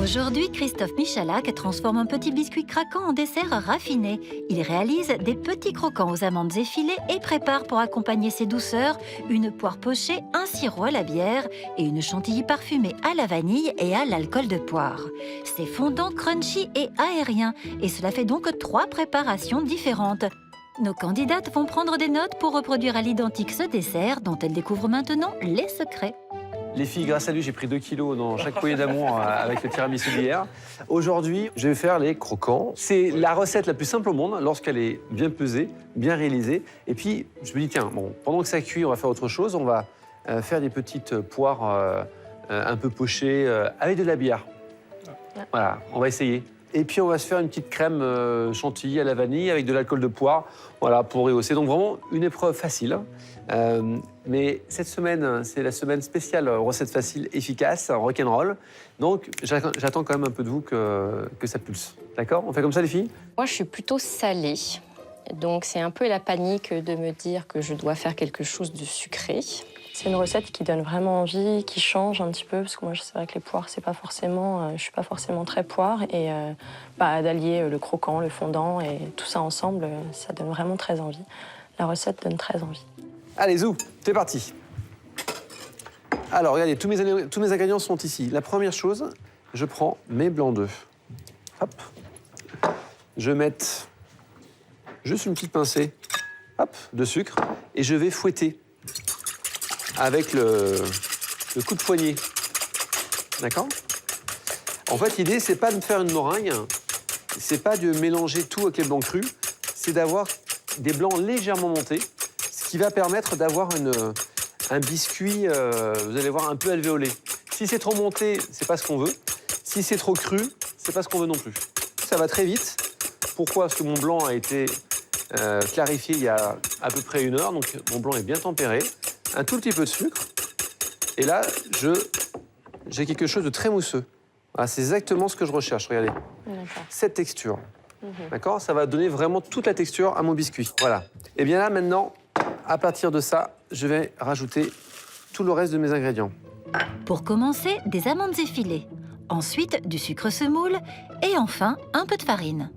Aujourd'hui, Christophe Michalak transforme un petit biscuit craquant en dessert raffiné. Il réalise des petits croquants aux amandes effilées et prépare pour accompagner ses douceurs une poire pochée, un sirop à la bière et une chantilly parfumée à la vanille et à l'alcool de poire. C'est fondant, crunchy et aérien et cela fait donc 3 préparations différentes. Nos candidates vont prendre des notes pour reproduire à l'identique ce dessert dont elles découvrent maintenant les secrets. Les filles, grâce à lui, j'ai pris 2 kilos dans chaque poignée d'amour avec le tiramisu d'hier. Aujourd'hui, je vais faire les croquants. C'est la recette la plus simple au monde lorsqu'elle est bien pesée, bien réalisée. Et puis, je me dis, tiens, bon, pendant que ça cuit, on va faire autre chose. On va faire des petites poires un peu pochées avec de la bière. Voilà, on va essayer. Et puis, on va se faire une petite crème chantilly à la vanille avec de l'alcool de poire, voilà, pour rehausser. Donc, vraiment, une épreuve facile. Mais cette semaine, c'est la semaine spéciale recette facile, efficace, rock'n'roll. Donc, j'attends quand même un peu de vous que ça pulse. D'accord? On fait comme ça, les filles? Moi, je suis plutôt salée. Donc, c'est un peu la panique de me dire que je dois faire quelque chose de sucré. C'est une recette qui donne vraiment envie, qui change un petit peu, parce que moi, c'est vrai que les poires, c'est pas forcément, je suis pas forcément très poire. Et d'allier le croquant, le fondant et tout ça ensemble, ça donne vraiment très envie. La recette donne très envie. Allez, Zou, c'est parti. Alors, regardez, tous mes ingrédients sont ici. La première chose, je prends mes blancs d'œufs. Hop. Je vais mettre juste une petite pincée, hop, de sucre, et je vais fouetter avec le coup de poignet. D'accord? En fait, l'idée, c'est pas de faire une meringue, c'est pas de mélanger tout avec les blancs crus, c'est d'avoir des blancs légèrement montés, ce qui va permettre d'avoir un biscuit, vous allez voir, un peu alvéolé. Si c'est trop monté, c'est pas ce qu'on veut. Si c'est trop cru, c'est pas ce qu'on veut non plus. Ça va très vite. Pourquoi? Parce que mon blanc a été clarifié il y a à peu près 1 heure, donc mon blanc est bien tempéré. Un tout petit peu de sucre. Et là, j'ai quelque chose de très mousseux. Voilà, c'est exactement ce que je recherche, regardez. Cette texture. D'accord? Ça va donner vraiment toute la texture à mon biscuit. Voilà. Et bien là, maintenant, à partir de ça, je vais rajouter tout le reste de mes ingrédients. Pour commencer, des amandes effilées. Ensuite, du sucre semoule. Et enfin, un peu de farine.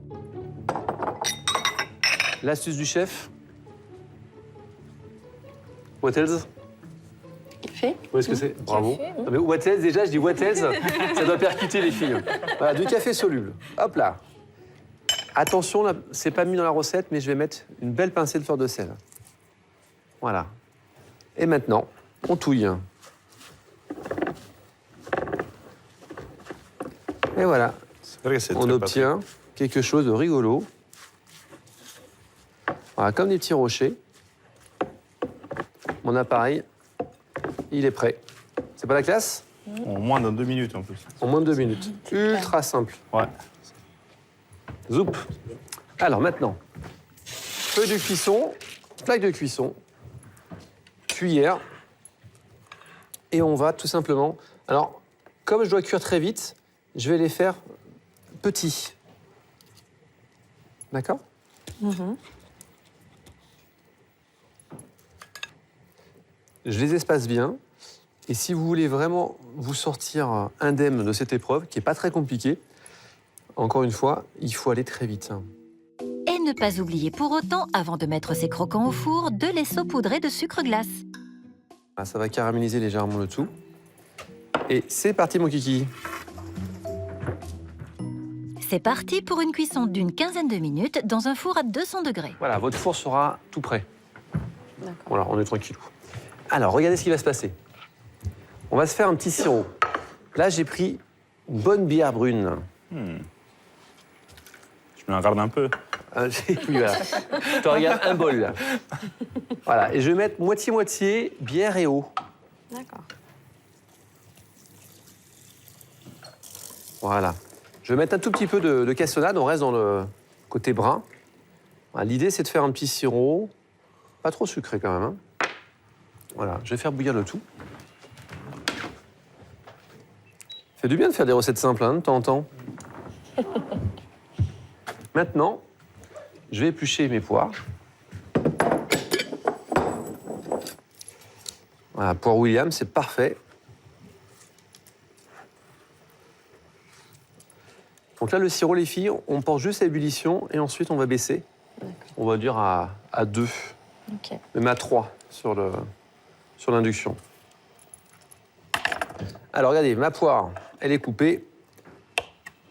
L'astuce du chef. What else? Café. Où est-ce que c'est? Bravo. Café, Non, mais what else, déjà, je dis what else, ça doit percuter les filles. Voilà, du café soluble. Hop là. Attention, là, c'est pas mis dans la recette, mais je vais mettre une belle pincée de fleur de sel. Voilà. Et maintenant, on touille. Et voilà. On obtient quelque chose de rigolo. Voilà, comme des petits rochers. Mon appareil, il est prêt. C'est pas la classe? En moins de 2 minutes en plus. En moins de 2 minutes. Ultra simple. Ouais. Zoup. Alors maintenant, feuille de cuisson, plaque de cuisson, cuillère. Et on va tout simplement... Alors, comme je dois cuire très vite, je vais les faire petits. D'accord? Je les espace bien. Et si vous voulez vraiment vous sortir indemne de cette épreuve, qui n'est pas très compliquée, encore une fois, il faut aller très vite. Et ne pas oublier pour autant, avant de mettre ces croquants au four, de les saupoudrer de sucre glace. Ah, ça va caraméliser légèrement le tout. Et c'est parti, mon kiki. C'est parti pour une cuisson d'une quinzaine de minutes dans un four à 200 degrés. Voilà, votre four sera tout prêt. D'accord. Voilà, on est tranquillou. Alors, regardez ce qui va se passer. On va se faire un petit sirop. Là, j'ai pris une bonne bière brune. Je me regarde un peu. Oui, voilà. Je te regarde un bol, là. Voilà, et je vais mettre moitié-moitié bière et eau. D'accord. Voilà. Je vais mettre un tout petit peu de cassonade, on reste dans le côté brun. Voilà, l'idée, c'est de faire un petit sirop, pas trop sucré quand même. Hein. Voilà, je vais faire bouillir le tout. Ça fait du bien de faire des recettes simples, hein, de temps en temps. Maintenant, je vais éplucher mes poires. Voilà, poire William, c'est parfait. Donc là, le sirop, les filles, on porte juste à ébullition et ensuite on va baisser. On va dire à 2, Ok. même à 3 sur l'induction. Alors regardez, ma poire, elle est coupée.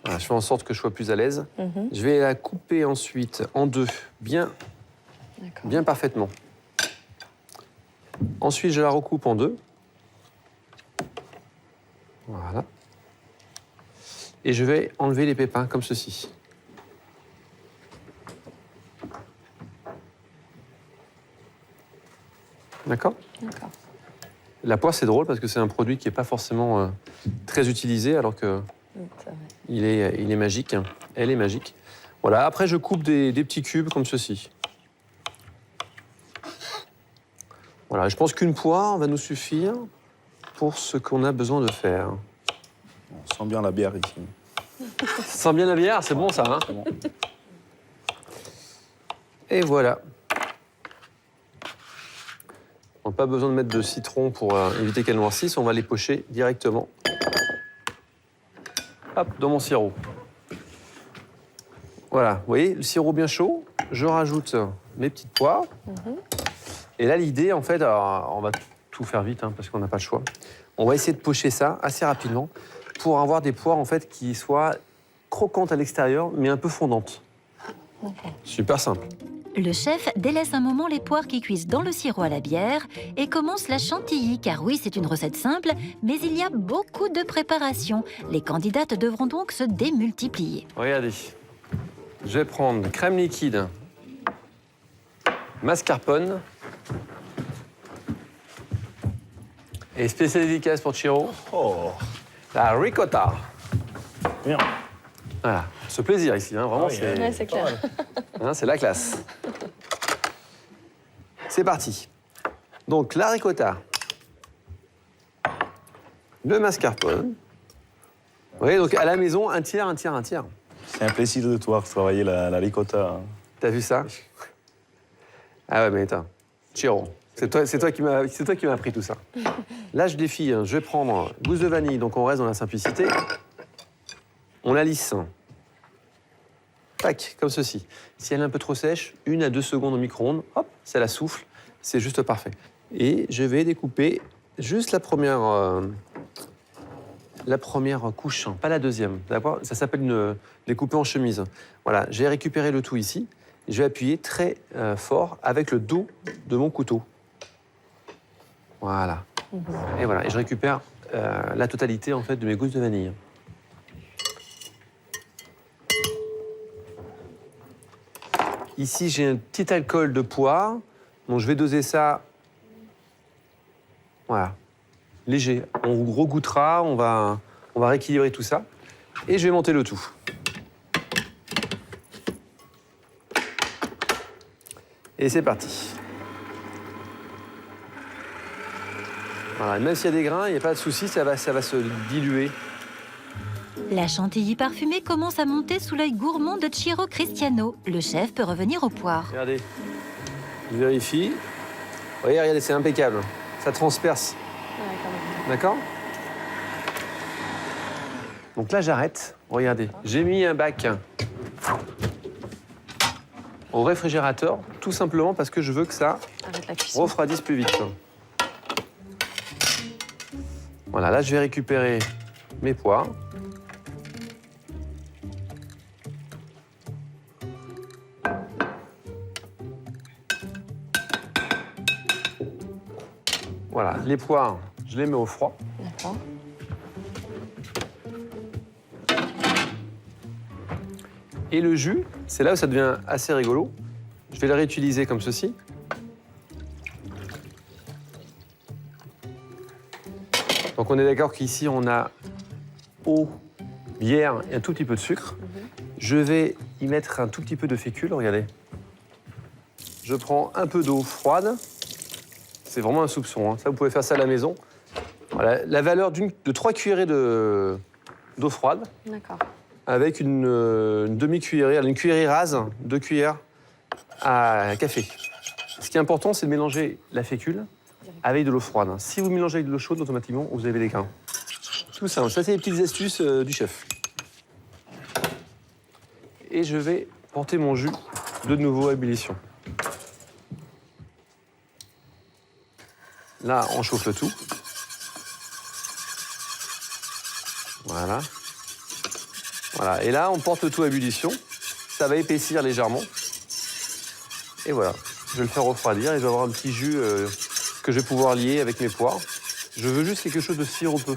Voilà, je fais en sorte que je sois plus à l'aise. Je vais la couper ensuite en 2, bien parfaitement. Ensuite, je la recoupe en 2. Voilà. Et je vais enlever les pépins comme ceci. D'accord ? D'accord. La poire, c'est drôle parce que c'est un produit qui n'est pas forcément très utilisé, alors que C'est vrai. il est magique. Elle est magique. Voilà. Après, je coupe des petits cubes comme ceci. Voilà. Je pense qu'une poire va nous suffire pour ce qu'on a besoin de faire. On sent bien la bière ici. Ça sent bien la bière, c'est bon ça, hein ? C'est bon. Et voilà. Donc, pas besoin de mettre de citron pour éviter qu'elle noircisse. On va les pocher directement. Hop, dans mon sirop. Voilà, vous voyez, le sirop bien chaud. Je rajoute mes petites poires. Et là, l'idée, en fait, alors, on va tout faire vite, hein, parce qu'on n'a pas le choix. On va essayer de pocher ça assez rapidement pour avoir des poires, en fait, qui soient croquantes à l'extérieur, mais un peu fondantes. Super simple. Le chef délaisse un moment les poires qui cuisent dans le sirop à la bière et commence la chantilly, car oui, c'est une recette simple, mais il y a beaucoup de préparation. Les candidates devront donc se démultiplier. Regardez, je vais prendre crème liquide, mascarpone et spécial dédicace pour Chiro, Oh, la ricotta. bien. Voilà, ce plaisir ici, hein, vraiment, Ah oui, c'est Ouais, c'est clair. c'est la classe. C'est parti. Donc, la ricotta, le mascarpone. Vous voyez, donc à la maison, un tiers, un tiers, un tiers. C'est un plaisir de toi travailler la ricotta. Hein. T'as vu ça? Ah ouais, mais attends. Chiro, c'est toi qui m'as appris tout ça. Là, je défie. Je vais prendre gousse de vanille, donc on reste dans la simplicité. On la lisse. Tac, comme ceci. Si elle est un peu trop sèche, 1 à 2 secondes au micro-ondes, hop, ça la souffle. C'est juste parfait. Et je vais découper juste la première couche, hein, pas la deuxième. D'accord ? Ça s'appelle une découper en chemise. Voilà, j'ai récupéré le tout ici. Je vais appuyer très fort avec le dos de mon couteau. Voilà. Et voilà, et je récupère la totalité en fait de mes gousses de vanille. Ici, j'ai un petit alcool de poire, donc je vais doser ça. Voilà, léger. On regoutera, on va rééquilibrer tout ça, et je vais monter le tout. Et c'est parti. Voilà, même s'il y a des grains, il n'y a pas de souci, ça va se diluer. La chantilly parfumée commence à monter sous l'œil gourmand de Chiro Cristiano. Le chef peut revenir aux poires. Regardez, je vérifie. Regardez, c'est impeccable. Ça transperce. Ouais, quand même. D'accord ? Donc là, j'arrête. Regardez, j'ai mis un bac au réfrigérateur, tout simplement parce que je veux que ça Arrête la cuisson. refroidisse plus vite. Voilà, là, je vais récupérer mes poires. Voilà, les poires, je les mets au froid. D'accord. Et le jus, c'est là où ça devient assez rigolo. Je vais le réutiliser comme ceci. Donc on est d'accord qu'ici, on a eau, bière et un tout petit peu de sucre. Je vais y mettre un tout petit peu de fécule, regardez. Je prends un peu d'eau froide. C'est vraiment un soupçon, hein. Ça, vous pouvez faire ça à la maison. Voilà, la valeur de 3 cuillerées d'eau froide D'accord. avec une demi-cuillerée, une cuillerée rase, 2 cuillères à café. Ce qui est important, c'est de mélanger la fécule avec de l'eau froide. Si vous mélangez avec de l'eau chaude, automatiquement, vous avez des grains. Tout simple. Ça, c'est les petites astuces du chef. et je vais porter mon jus de nouveau à ébullition. Là, on chauffe le tout. Voilà. Voilà. Et là, on porte le tout à ébullition. Ça va épaissir légèrement. Et voilà. Je vais le faire refroidir et je vais avoir un petit jus que je vais pouvoir lier avec mes poires. Je veux juste quelque chose de sirupeux.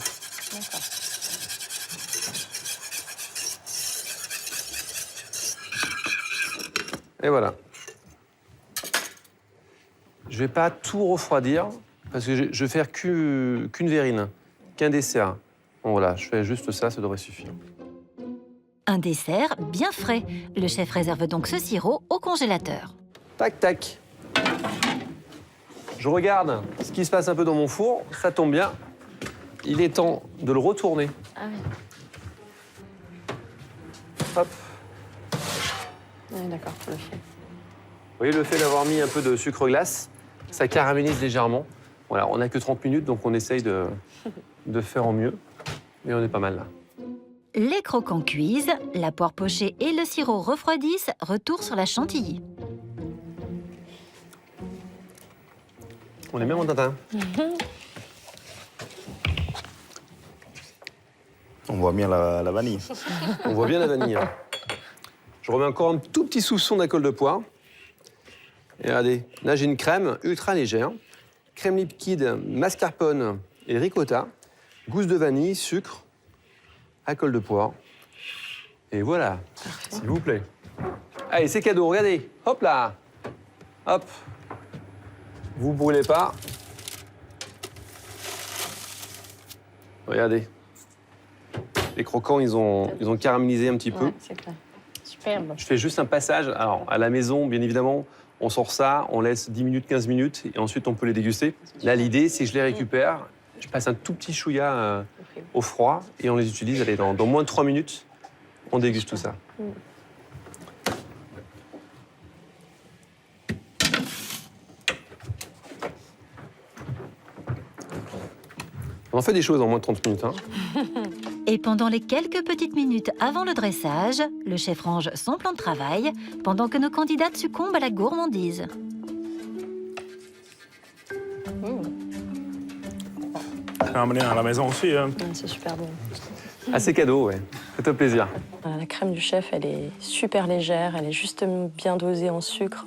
D'accord. Et voilà. Je vais pas tout refroidir parce que je vais faire qu'une verrine, qu'un dessert. Bon voilà, je fais juste ça, ça devrait suffire. Un dessert bien frais. Le chef réserve donc ce sirop au congélateur. Tac, tac. Je regarde ce qui se passe un peu dans mon four. Ça tombe bien. Il est temps de le retourner. Ah oui. Hop. Oui, d'accord, pour le fait. Vous voyez, le fait d'avoir mis un peu de sucre glace, ça caramélise légèrement. Voilà, on n'a que 30 minutes, donc on essaye de faire au mieux. Mais on est pas mal là. Les croquants cuisent, la poire pochée et le sirop refroidissent, retour sur la chantilly. On est même en tatin. On voit bien la vanille. On voit bien la vanille. Hein. Je remets encore un tout petit soupçon d'alcool de poire. Et regardez, là j'ai une crème ultra légère. Crème liquide, mascarpone et ricotta. Gousse de vanille, sucre, alcool de poire. Et voilà, s'il vous plaît. Allez, c'est cadeau, regardez. Hop là. Hop. Vous brûlez pas. Regardez. Les croquants, ils ont caramélisé un petit peu. Ouais, c'est clair. Superbe. Je fais juste un passage. Alors, à la maison, bien évidemment, on sort ça, on laisse 10 minutes, 15 minutes, et ensuite on peut les déguster. Là, l'idée, c'est que je les récupère, je passe un tout petit chouïa au froid, et on les utilise. Allez, dans moins de 3 minutes, on déguste tout ça. On en fait des choses en moins de 30 minutes. Hein. Et pendant les quelques petites minutes avant le dressage, le chef range son plan de travail pendant que nos candidates succombent à la gourmandise. C'est amené à la maison aussi. Hein. Ouais, c'est super bon. Ah, c'est cadeau, ouais. Faites-toi plaisir. La crème du chef, elle est super légère, elle est juste bien dosée en sucre.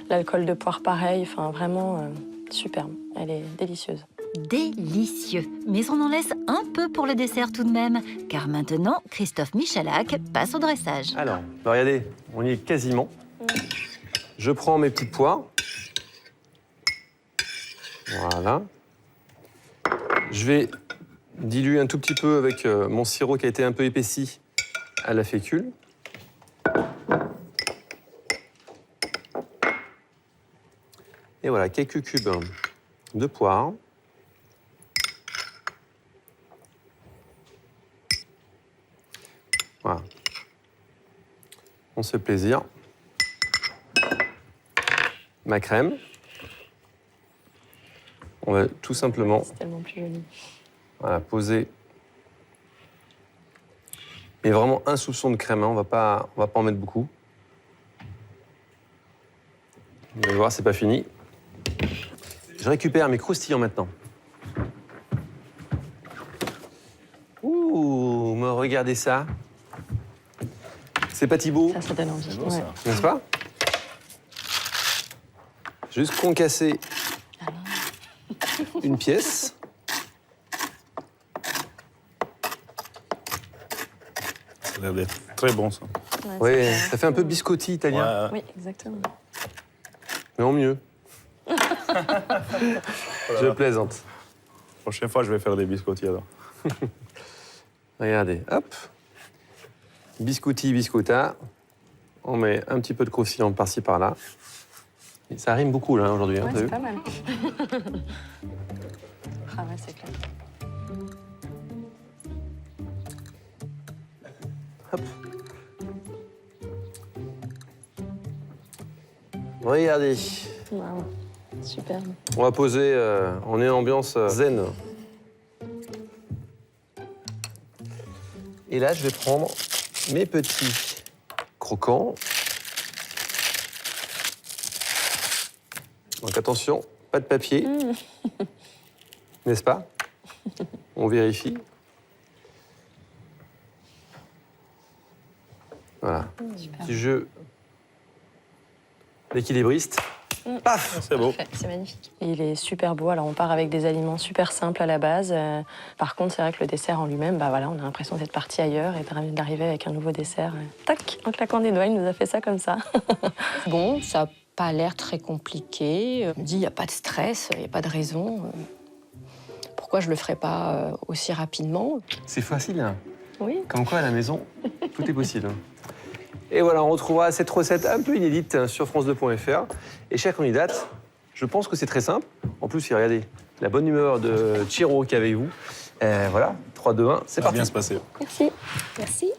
L'alcool de poire, pareil. Enfin, vraiment superbe. Elle est délicieuse. Délicieux. Mais on en laisse un peu pour le dessert tout de même, car maintenant, Christophe Michalak passe au dressage. Alors, bah regardez, on y est quasiment. Je prends mes petites poires. Voilà. Je vais diluer un tout petit peu avec mon sirop qui a été un peu épaissi à la fécule. Et voilà, quelques cubes de poire. Voilà. On se fait plaisir. Ma crème. On va tout simplement C'est tellement plus joli. voilà, poser. Mais vraiment un soupçon de crème, hein. On va pas en mettre beaucoup. Vous allez voir, c'est pas fini. Je récupère mes croustillants maintenant. Ouh, me regardez ça. C'est pas Thibaut, Ça donne envie. C'est beau, Ouais. ça. n'est-ce pas? Juste concasser une pièce. Ça a l'air d'être très bon, ça. Oui, c'est clair. ça fait un peu biscotti italien, Ouais, Oui, exactement. mais en mieux. Je plaisante. prochaine fois, je vais faire des biscottis alors. Regardez, hop. Biscotti, biscotta. On met un petit peu de croustillant par-ci, par-là. Et ça rime beaucoup, là, aujourd'hui. Hein, Ouais, t'as c'est vu pas mal. Ah ouais, c'est clair. Hop. Regardez. Waouh, superbe. On va poser, on est en ambiance zen. Et là, je vais prendre mes petits croquant. Donc attention, pas de papier. N'est-ce pas? On vérifie. Voilà. Petit jeu d'équilibriste. Paf! C'est beau. Parfait, c'est magnifique. Il est super beau. Alors, on part avec des aliments super simples à la base. Par contre, c'est vrai que le dessert en lui-même, bah voilà, on a l'impression d'être parti ailleurs et d'arriver avec un nouveau dessert. Tac, en claquant des doigts, il nous a fait ça comme ça. Bon, ça n'a pas l'air très compliqué. Je me dis, il n'y a pas de stress, il n'y a pas de raison. Pourquoi je ne le ferais pas aussi rapidement? C'est facile, hein. Oui. Comme quoi, à la maison, tout est possible. Et voilà, on retrouvera cette recette un peu inédite sur france2.fr. Et chère candidate, je pense que c'est très simple. En plus, regardez, la bonne humeur de Chiro qui est avec vous. Voilà, 3, 2, 1, c'est Ça va parti. bien se passer. Merci. Merci.